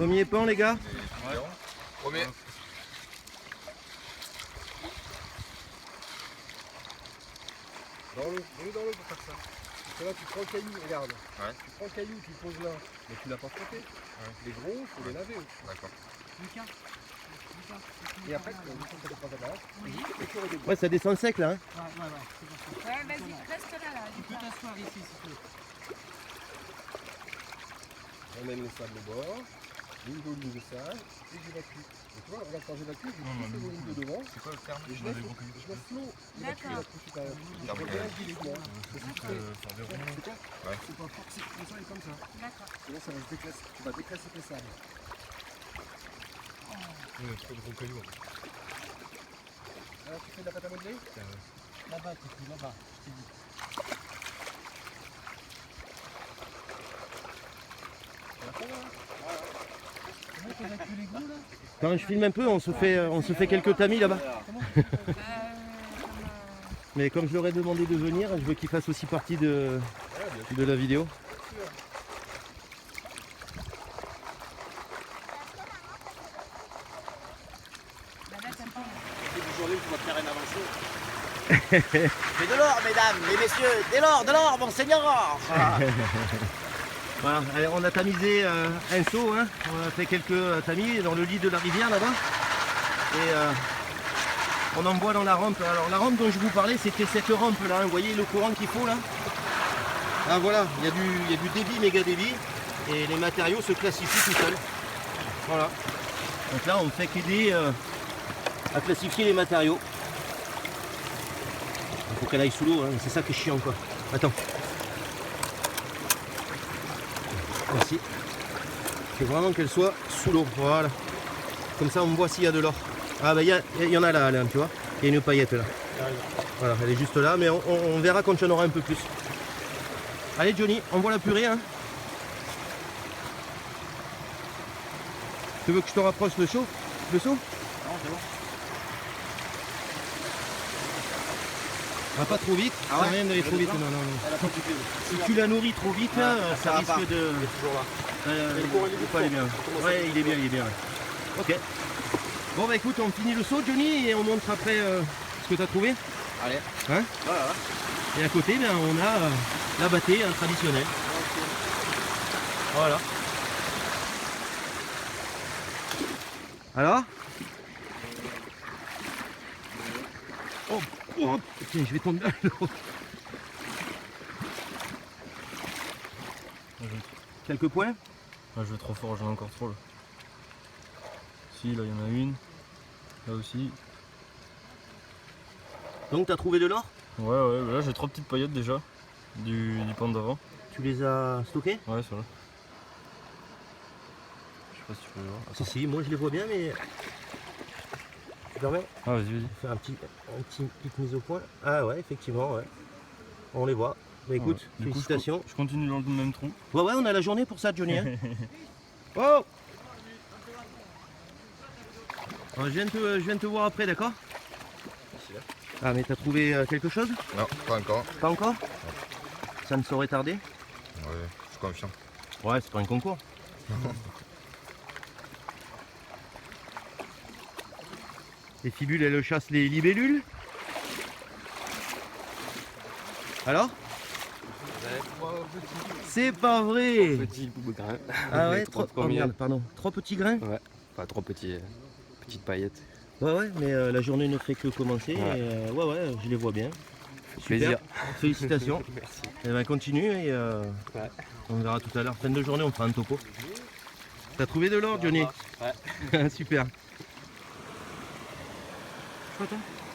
Premier pan les gars. Ouais. Premier. Dans l'eau pour faire ça. Parce que là tu prends le caillou, regarde. Ouais. Tu prends le caillou, tu le poses là. Mais tu l'as pas frotté. Ouais. Les gros, il faut les laver. D'accord. Et après, tu ne pas d'abord. Ouais, ça descend sec là. Hein. Ouais, vas-y, reste là. Tu peux t'asseoir ici si tu veux. On mène le sable au bord. Ligne d'eau, ligne de sable. Et j'évacue. Et tu vois, regarde quand j'évacue, je pousse les volumes de devant. C'est quoi le terme? Et je laisse l'eau. D'accord. Je reviens directement. C'est quoi? Ouais. C'est pas forcé comme ça et comme ça. D'accord. Sinon ça va se déclasser. Tu vas déclasser tes sables. Il y a trop de gros cailloux. Alors tu fais de la pâte à modeler? Là-bas, tu là-bas, je t'ai dit. Quand je filme un peu, on se fait quelques tamis là-bas. Mais comme je leur ai demandé de venir, je veux qu'ils fassent aussi partie de la vidéo. Mais de l'or, mesdames, les messieurs, de l'or, monseigneur. Voilà, allez, on a tamisé un seau, hein. On a fait quelques tamis dans le lit de la rivière là-bas. Et on envoie dans la rampe. Alors la rampe dont je vous parlais, c'était cette rampe là, hein. Vous voyez le courant qu'il faut là. Ah voilà, il y a du débit, méga débit, et les matériaux se classifient tout seuls. Voilà. Donc là on fait qu'aider à classifier les matériaux. Il faut qu'elle aille sous l'eau, hein. C'est ça qui est chiant quoi. Attends. Merci. Il faut vraiment qu'elle soit sous l'eau. Voilà. Comme ça on voit s'il y a de l'or. Ah bah il y en a là, tu vois. Il y a une paillette là. Voilà, elle est juste là, mais on verra quand il y en aura un peu plus. Allez Johnny, envoie la purée hein. Tu veux que je te rapproche le seau? Non, c'est bon. Ah, pas trop vite, Ah ça ouais, rien d'aller trop vite. Non. Elle a pas coupé. Si tu la nourris trop vite, là, ça va risque pas. de. Il est toujours là. Il faut aller bien. Ouais, il est bien. Ouais. Ok. Bon bah écoute, on finit le saut Johnny et on montre après ce que tu as trouvé. Allez. Hein? Voilà. Et à côté, ben, on a la bâtée traditionnelle. Voilà. Alors? Oh, tiens, je vais tomber à l'eau. Quelques points? Là je vais trop fort, j'en ai encore trop là. Si, là il y en a une. Là aussi. Donc t'as trouvé de l'or? Ouais, là j'ai 3 petites paillettes déjà. Du pan d'avant. Tu les as stockées? Ouais, c'est là. Je sais pas si tu peux les voir. Ah, si, moi je les vois bien, mais. Tu permets? Ah, vas-y. Faire petite mise au point. Ah ouais, effectivement, ouais. On les voit. Bah écoute, Du coup, félicitations. je continue dans le même tronc. Ouais, on a la journée pour ça, Johnny. Hein. Oh! Je viens de te voir après, d'accord? Ah, mais t'as trouvé quelque chose? Non, pas encore. Pas encore? Ça ne saurait tarder? Ouais, je suis confiant. Ouais, c'est pas un concours. Les fibules, elles chassent les libellules. Alors? C'est pas vrai! Petit grain. Ah ouais, Trois oh merde, pardon. 3 petits grains? Ouais, pas trop petits, petites paillettes. Ouais, mais la journée ne fait que commencer. Ouais. Et, ouais, je les vois bien. Super. Plaisir. Félicitations. Merci. Et ben continue et Ouais. on verra tout à l'heure. Fin de journée, on fera un topo. T'as trouvé de l'or, Johnny? Ouais. Super.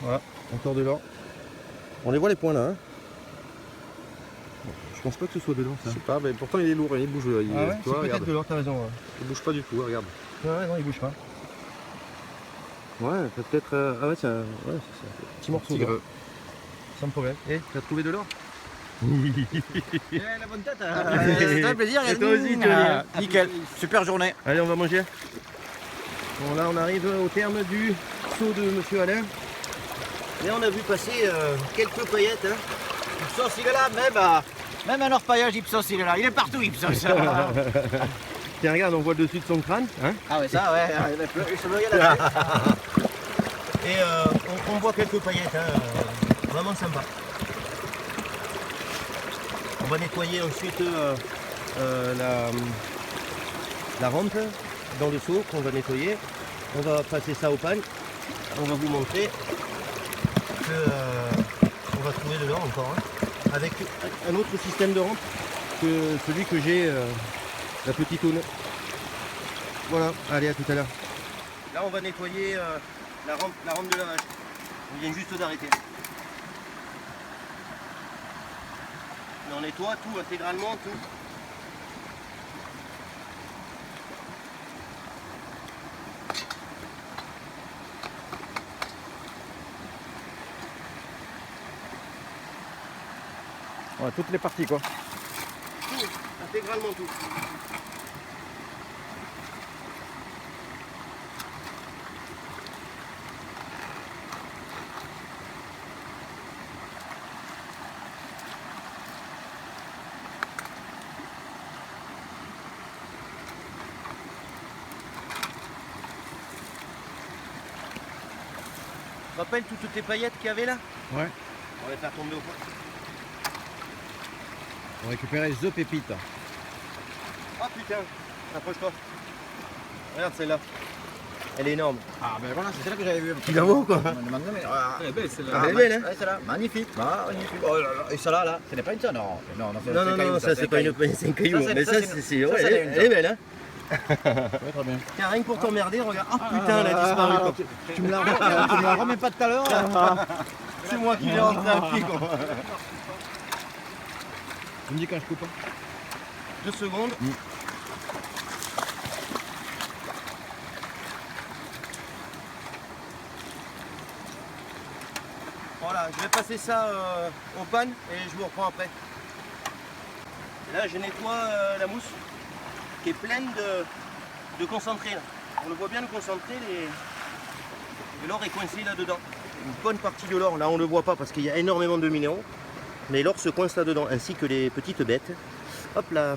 Voilà, encore de l'or. On les voit les points là. Hein. Je pense pas que ce soit de l'or ça. Je sais pas, mais pourtant il est lourd, il bouge. Ah ouais, tu c'est vois, peut-être regarde. de l'or, t'as raison. Ouais. Il bouge pas du tout, regarde. Ouais, non, il bouge pas. Ouais, peut-être. Ah ouais, c'est un petit morceau. Petit d'or. greu. Sans problème. Et t'as trouvé de l'or? La bonne tête. C'était un plaisir. Et toi aussi, Johnny. Nickel. Super journée. Allez, on va manger. Bon, là, on arrive au terme du saut de Monsieur Alain. Et on a vu passer quelques paillettes. Hein. Ipsos, il est là, même un orpaillage Ipsos, il est là. Il est partout, Ipsos. Tiens, regarde, on voit le dessus de son crâne. Hein. Ah ouais, ça, ouais, les cheveux, il y a là. Et on voit quelques paillettes, hein, vraiment sympa. On va nettoyer ensuite la rampe dans le seau qu'on va nettoyer. On va passer ça au pan. On va vous montrer qu'on va trouver dedans encore, hein, avec un autre système de rampe que celui que j'ai, la petite aune. Voilà, allez, à tout à l'heure. Là, on va nettoyer la rampe de lavage. On vient juste d'arrêter. On nettoie tout, intégralement, tout. Ouais, toutes les parties quoi. Tout, intégralement tout. Tu te rappelles toutes tes paillettes qu'il y avait là? Ouais. On va les faire tomber au fond. On récupérer The Pépite. Ah putain, approche-toi. Regarde celle-là. Elle est énorme. Ah ben voilà, c'est celle-là que j'avais vue. Tu la vois ou quoi? Elle est belle celle-là. Elle est belle, hein? Ouais, celle-là, magnifique. Ah, magnifique. Oh là là, et celle-là, là, ce n'est pas une ça, non. Non, non, Non, ça c'est pas une paillette, c'est un caillou. Ça, c'est- Mais ça, ça, c'est- ouais, ça, elle est belle, hein? Ouais, très bien. Tiens, rien que pour t'emmerder, regarde. Ah putain, elle a disparu quoi. Tu me la remets pas tout à l'heure C'est moi qui l'ai rentré à pied quoi. Tu me dis quand je coupe. 2 secondes. Voilà, je vais passer ça au pan et je vous reprends après. Et là, je nettoie la mousse qui est pleine de concentré. Là. On le voit bien le concentré, et l'or est coincé là-dedans. Une bonne partie de l'or, là on ne le voit pas parce qu'il y a énormément de minéraux, mais l'or se coince là-dedans, ainsi que les petites bêtes. Hop là.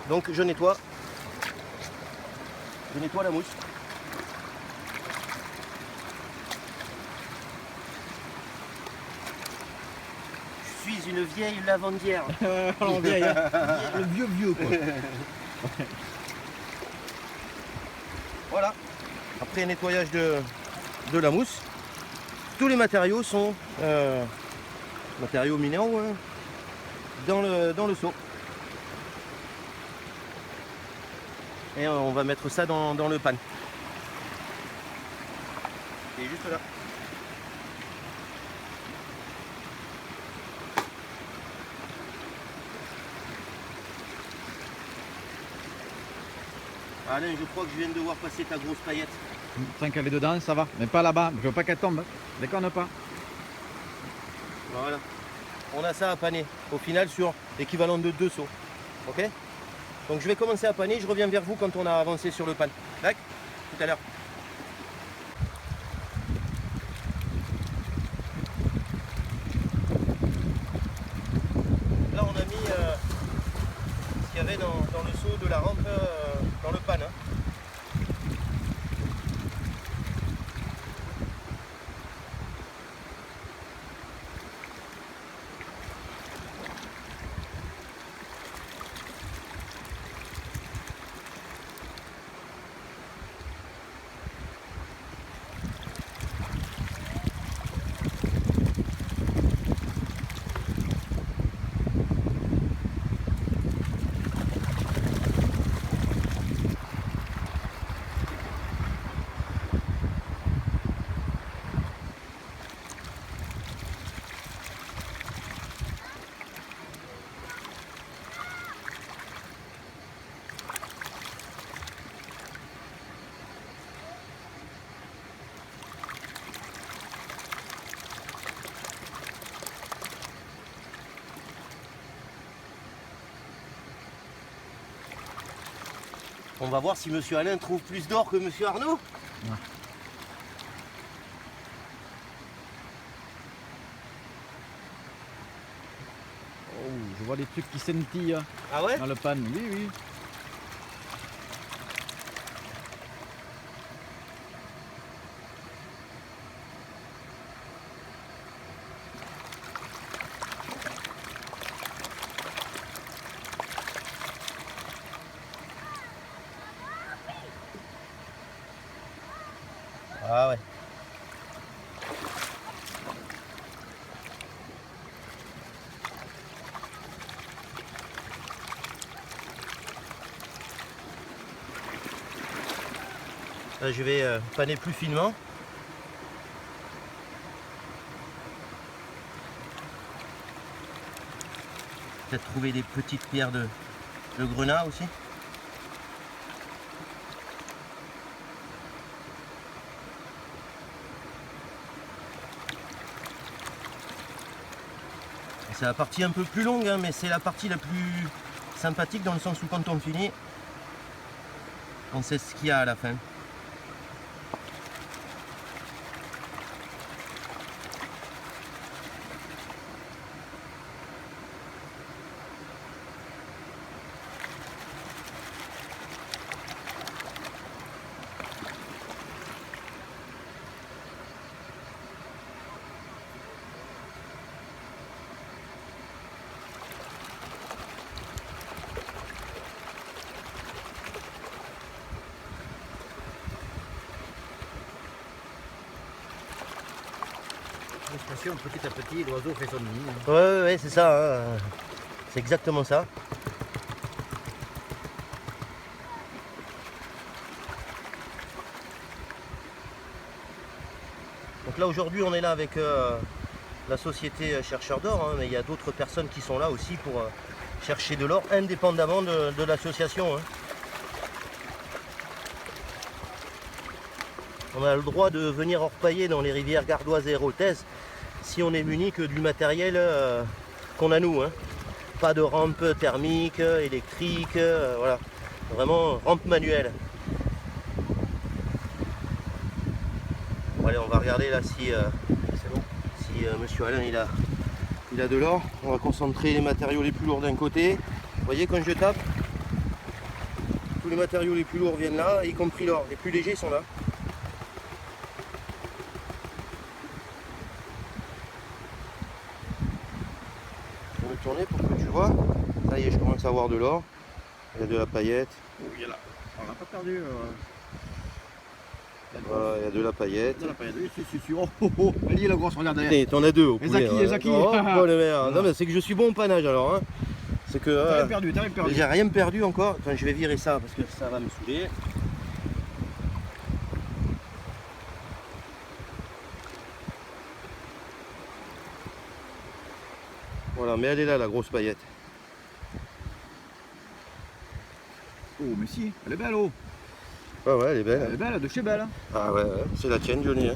Donc je nettoie la mousse. Je suis une vieille lavandière. Le vieux quoi. Voilà. Après nettoyage de la mousse, tous les matériaux sont matériaux minéraux hein, dans le seau. Et on va mettre ça dans le pan. Et juste là. Alain, je crois que je viens de voir passer ta grosse paillette. Tant qu'elle est dedans, ça va. Mais pas là-bas. Je veux pas qu'elle tombe. Déconne pas. Voilà. On a ça à paner. Au final sur l'équivalent de 2 seaux. Ok? Donc je vais commencer à paner. Je reviens vers vous quand on a avancé sur le pan. D'accord? Tout à l'heure. Là on a mis ce qu'il y avait dans le seau de la rampe dans le pan. Hein. On va voir si Monsieur Alain trouve plus d'or que Monsieur Arnaud. Oh, je vois des trucs qui scintillent Ah ouais? dans le pan. Oui, oui. Ah ouais. Là, je vais paner plus finement. Peut-être trouver des petites pierres de grenat aussi. C'est la partie un peu plus longue, hein, mais c'est la partie la plus sympathique dans le sens où quand on finit, on sait ce qu'il y a à la fin. L'expression petit à petit, l'oiseau fait son nid. Ouais, c'est ça. Hein. C'est exactement ça. Donc là aujourd'hui on est là avec la société Chercheurs d'Or, hein, mais il y a d'autres personnes qui sont là aussi pour chercher de l'or indépendamment de l'association. Hein. On a le droit de venir orpailler dans les rivières gardoises et héroltaises si on est muni que du matériel qu'on a nous. Hein. Pas de rampe thermique, électrique, voilà. Vraiment rampe manuelle. Bon, allez, on va regarder là si, monsieur Alain il a de l'or. On va concentrer les matériaux les plus lourds d'un côté. Vous voyez quand je tape, tous les matériaux les plus lourds viennent là, y compris l'or. Les plus légers sont là. Je vais me tourner pour que tu vois. Ça y est, je commence à avoir de l'or. Il y a de la paillette. Il y a là. On n'a pas perdu. Voilà, il y a de la paillette. De la paillette. Oui, si. Oh. Elle y est la grosse, regarde derrière. Et t'en as deux au Et poulet. Zaki. Oh, bonne mère. Non mais c'est que je suis bon au panage alors. Hein. C'est que T'as rien perdu. j'ai rien perdu encore. Enfin, je vais virer ça parce que ça va me saouler. Voilà, mais elle est là la grosse paillette. Oh, mais si, elle est belle, oh. Ah ouais, elle est belle. Elle est belle, de chez belle. Hein. Ah ouais, c'est la tienne Johnny. Hein.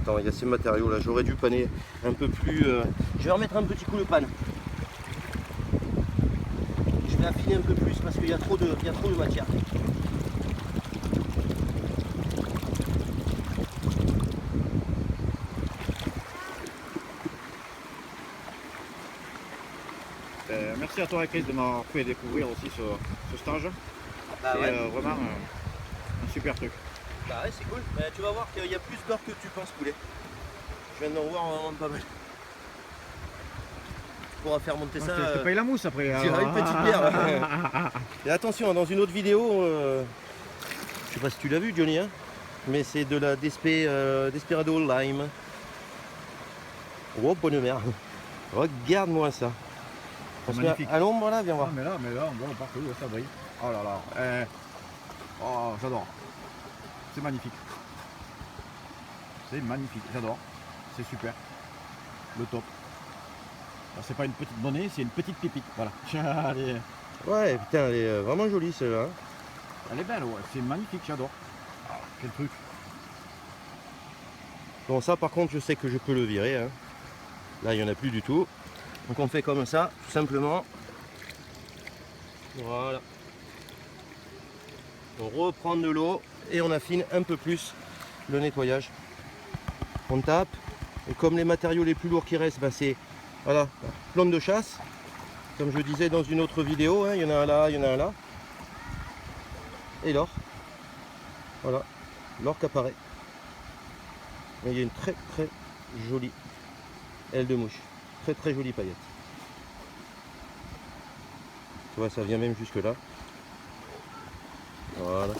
Attends, il y a ces matériaux là, j'aurais dû paner un peu plus. Je vais remettre un petit coup de panne. Je vais affiner un peu plus parce qu'il y a trop de matière. Merci à toi, Chris, de m'avoir fait découvrir aussi ce stage. Bah c'est ouais. vraiment un super truc. Bah ouais, c'est cool. Mais tu vas voir qu'il y a plus d'or que tu penses couler. Je viens d'en voir vraiment pas mal. Tu pourras faire monter ça. Je te paye la mousse après. Tu auras une petite pierre. Et attention, dans une autre vidéo, je sais pas si tu l'as vu Johnny, hein, mais c'est de la Desperado Lime. Oh bonne mère. Regarde-moi ça. On se met Magnifique. à l'ombre là, viens voir. Mais là, on voit partout, ça brille. Oh là là. Oh, j'adore. C'est magnifique. C'est magnifique, j'adore. C'est super. Le top. Alors, c'est pas une petite donnée, c'est une petite pépite. Voilà. Allez. Ouais, putain, elle est vraiment jolie celle-là. Elle est belle, ouais. C'est magnifique, j'adore. Ah, quel truc. Bon, ça par contre, je sais que je peux le virer. Hein. Là, il n'y en a plus du tout. Donc on fait comme ça, tout simplement. Voilà. On reprend de l'eau et on affine un peu plus le nettoyage. On tape. Et comme les matériaux les plus lourds qui restent, ben c'est voilà, plomb de chasse. Comme je disais dans une autre vidéo, hein, il y en a un là, il y en a un là. Et l'or. Voilà, l'or qui apparaît. Et il y a une très très jolie aile de mouche. Très très jolie paillette. Tu vois, ça vient même jusque là. Voilà.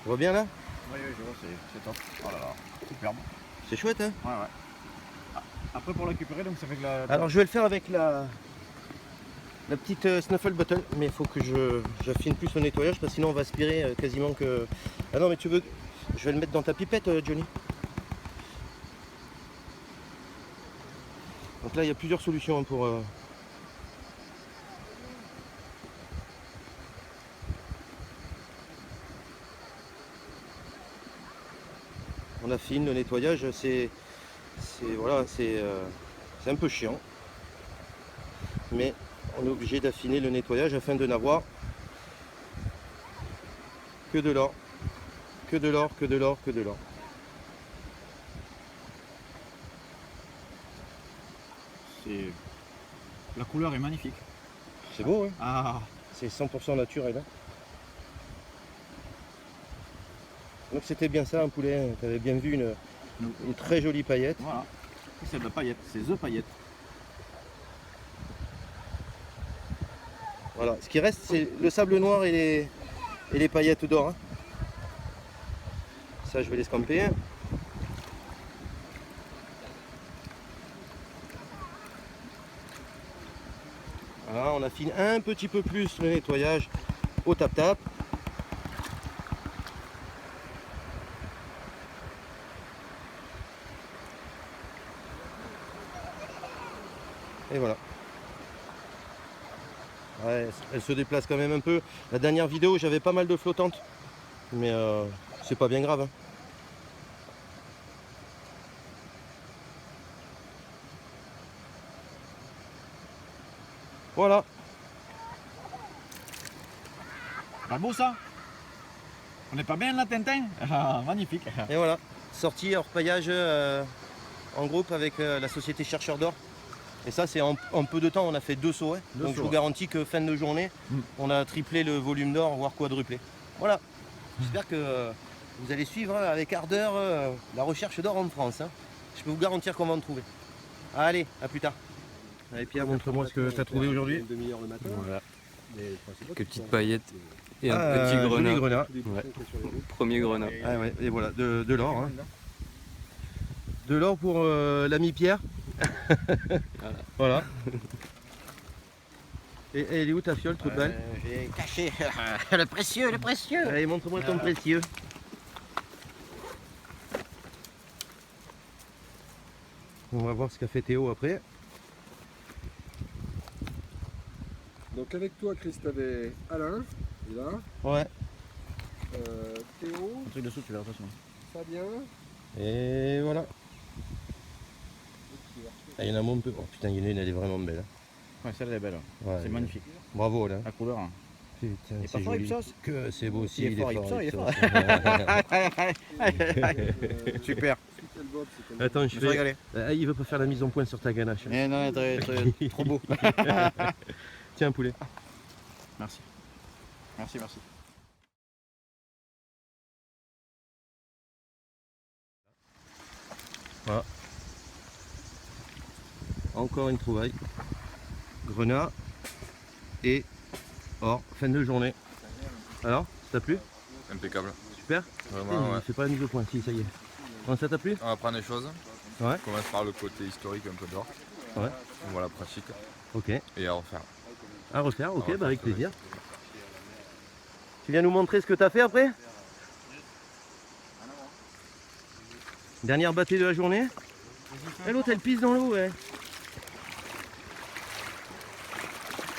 On voit bien là? Oui, je vois, c'est top. Oh là là, superbe. C'est chouette hein? Ouais. Après pour récupérer, donc ça fait que la... Alors je vais le faire avec la petite Snuffle Bottle, mais il faut que j'affine plus le nettoyage parce que sinon on va aspirer quasiment que... Ah non mais tu veux... Je vais le mettre dans ta pipette Johnny. Donc là il y a plusieurs solutions hein, pour... On affine le nettoyage, c'est un peu chiant. Mais on est obligé d'affiner le nettoyage afin de n'avoir que de l'or. Que de l'or, que de l'or, que de l'or. La couleur est magnifique. C'est beau, hein? Ah, C'est 100% naturel. Hein. Donc c'était bien ça un poulet, tu avais bien vu une très jolie paillette. voilà. C'est de la paillette, c'est The Paillette. Voilà, ce qui reste c'est le sable noir et les paillettes d'or. Hein. Ça je vais les scamper. Voilà, on affine un petit peu plus le nettoyage au tap-tap. Et voilà. Ouais, elle se déplace quand même un peu. La dernière vidéo, j'avais pas mal de flottantes. Mais c'est pas bien grave. Hein. Voilà. Pas beau ça? On n'est pas bien là, Tintin? Ah, magnifique. Et voilà. Sortie hors paillage en groupe avec la société Chercheur d'Or. Et ça, c'est en peu de temps, on a fait 2 sauts. Hein. Donc je vous garantis que fin de journée, on a triplé le volume d'or, voire quadruplé. Voilà. J'espère que vous allez suivre avec ardeur la recherche d'or en France. Hein. Je peux vous garantir qu'on va en trouver. Allez, à plus tard. Allez Pierre, montre-moi ce que tu as trouvé aujourd'hui. Une demi-heure le matin. Voilà. Mais le principal, Quelques c'est petites ça. paillettes et un petit Joli grenat. grenat. Tous les boutons Ouais. qu'il y a sur les routes. Premier grenat. Ah ouais, et voilà, de l'or. Hein. De l'or pour l'ami Pierre. Voilà. Et elle est où ta fiole toute belle? J'ai caché le précieux, le précieux. Allez, montre-moi ton précieux. On va voir ce qu'a fait Théo après. Donc avec toi, Chris, t'avais Alain, il est là. Ouais. Théo, Un truc dessous, tu verras de toute façon. Fabien. Et voilà. Ah, il y en a un peu. Oh putain, il y en a une, elle est vraiment belle. Hein. Ouais, celle-là est belle. Ouais, C'est magnifique. Bravo là. La couleur. Hein. Putain, Il est c'est pas fort, joli. Ipsos? Que c'est beau aussi. Il est fort, Ipsos, il est fort. Super. Quel Bob, c'est comme Attends, je Je me suis fais. régalé. Ah, il veut pas faire la mise en point sur ta ganache. Eh non, trop beau. Tiens, poulet. Merci. Merci, merci. Voilà. Encore une trouvaille. Grenat et or. Fin de journée. Alors, ça t'a plu? Impeccable. Super. Vraiment, ouais. Fais pas la mise au point, si, ça y est. Bon, ça t'a plu? On va prendre les choses. Ouais. On commence par le côté historique un peu d'or. Ouais. On voit la pratique. Ok. Et à refaire. À refaire, ok, refaire, bah avec c'est vrai. plaisir. Tu viens nous montrer ce que t'as fait après? Dernière battue de la journée. Et l'autre elle pisse dans l'eau, ouais.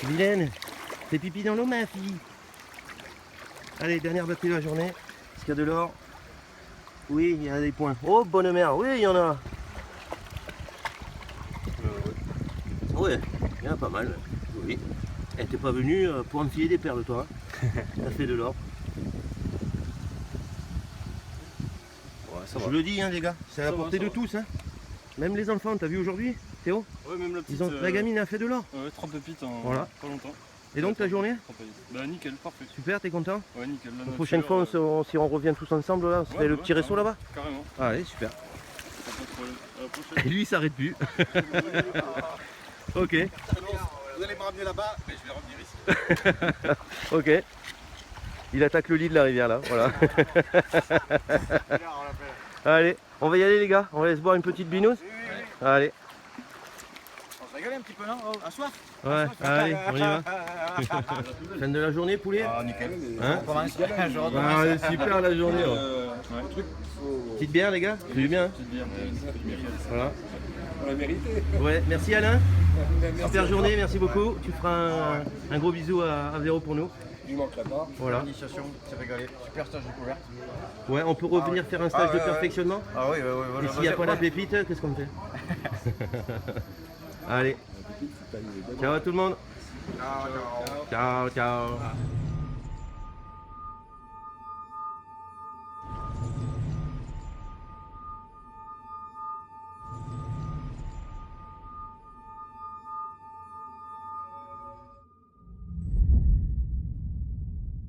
Vilaine, fais pipi dans l'eau ma fille. Allez, dernière battue de la journée. Est-ce qu'il y a de l'or? Oui, il y a des points. Oh, bonne mère, oui, il y en a. Ouais, il y en a pas mal. Oui. Eh, t'es pas venu pour enfiler des perles, toi. Hein. T'as fait de l'or. Ouais, ça Je va. le dis, hein, les gars, c'est à la Ça va, portée ça de va. tous. Hein. Même les enfants, t'as vu aujourd'hui, Théo? Ouais, même la petite. La gamine a fait de l'or. Ouais, 3 pépites en Voilà. pas longtemps. Et donc ta journée? 3 paillettes. Bah, nickel, parfait. Super, t'es content? Ouais, nickel. La prochaine fois, si on revient tous ensemble, là, on se fait le petit resto là-bas? Carrément. Allez, super. Et lui il s'arrête plus. Ok. Vous allez me ramener là-bas, mais je vais revenir ici. Ok. Il attaque le lit de la rivière là, voilà. Allez, on va y aller les gars, on va aller se boire une petite binouse. Allez. On se régale un petit peu, non? À soif? Ouais, allez, on y va. Fin de la journée poulet? Ah, nickel. Hein? On commence. Ah, super la journée. Petite bière les gars? C'est du bien. Hein, voilà. On l'a mérité. Ouais, merci Alain. Super journée, merci beaucoup. Tu feras un gros bisou à Véro pour nous. Je ne manquerai pas. Voilà. Initiation, c'est régalé. Super stage découverte. Ouais, on peut revenir faire un stage de perfectionnement. Ah oui, oui. Et s'il n'y a pas la pépite, qu'est-ce qu'on fait? Allez. Ciao à tout le monde. Ciao, ciao.